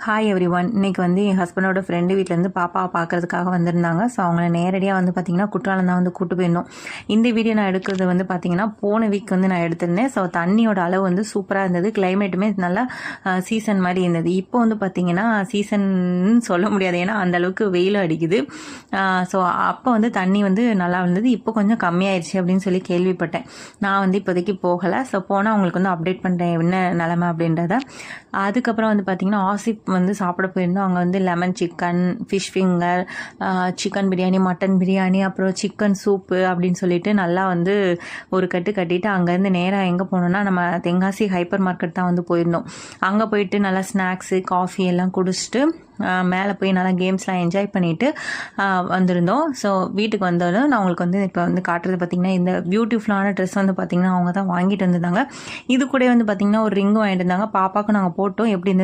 Hi every one. இன்றைக்கி வந்து என் ஹஸ்பண்டோட ஃப்ரெண்டு வீட்டிலேருந்து பாப்பாவை பார்க்குறதுக்காக வந்திருந்தாங்க. ஸோ அவங்கள நேரடியாக வந்து பார்த்திங்கன்னா குற்றாலம் தான் வந்து கூட்டு போயிருந்தோம். இந்த வீடியோ நான் எடுக்கிறது வந்து பார்த்திங்கன்னா போன வீக் வந்து நான் எடுத்திருந்தேன். ஸோ தண்ணியோட அளவு வந்து சூப்பராக இருந்தது. கிளைமேட்டுமே நல்லா சீசன் மாதிரி இருந்தது. இப்போ வந்து பார்த்திங்கன்னா சீசன் சொல்ல முடியாது, ஏன்னா அந்தளவுக்கு வெயில் அடிக்குது. ஸோ அப்போ வந்து தண்ணி வந்து நல்லா இருந்தது. இப்போ கொஞ்சம் கம்மியாயிடுச்சு அப்படின்னு சொல்லி கேள்விப்பட்டேன். நான் வந்து இப்போதைக்கு போகலை. ஸோ போனால் உங்களுக்கு வந்து அப்டேட் பண்ணுறேன் என்ன நிலமை அப்படின்றத. அதுக்கப்புறம் வந்து பார்த்திங்கன்னா ஆசிப் வந்து சாப்பிட போயிருந்தோம். அங்கே வந்து lemon chicken, fish finger, chicken biryani, mutton biryani, அப்புறம் சிக்கன் சூப்பு அப்படின்னு சொல்லிட்டு நல்லா வந்து ஒரு கட்டு கட்டிட்டு அங்கேருந்து நேராக எங்கே போனோம்னா நம்ம தென்காசி ஹைப்பர் மார்க்கெட் தான் வந்து போயிருந்தோம். அங்கே போயிட்டு நல்லா ஸ்நாக்ஸு காஃபி எல்லாம் குடிச்சிட்டு மேலே போய் நல்லா கேம்ஸ்லாம் என்ஜாய் பண்ணிவிட்டு வந்திருந்தோம். ஸோ வீட்டுக்கு வந்ததும் நான் உங்களுக்கு வந்து இப்போ வந்து காட்டுறது பார்த்திங்கன்னா இந்த பியூட்டிஃபுல்லான ட்ரெஸ் வந்து பார்த்திங்கன்னா அவங்க தான் வாங்கிட்டு வந்திருந்தாங்க. இது கூட வந்து பார்த்திங்கன்னா ஒரு ரிங்கும் வாங்கிட்டு இருந்தாங்க. பாப்பாவுக்கு நாங்கள் போட்டோம். எப்படி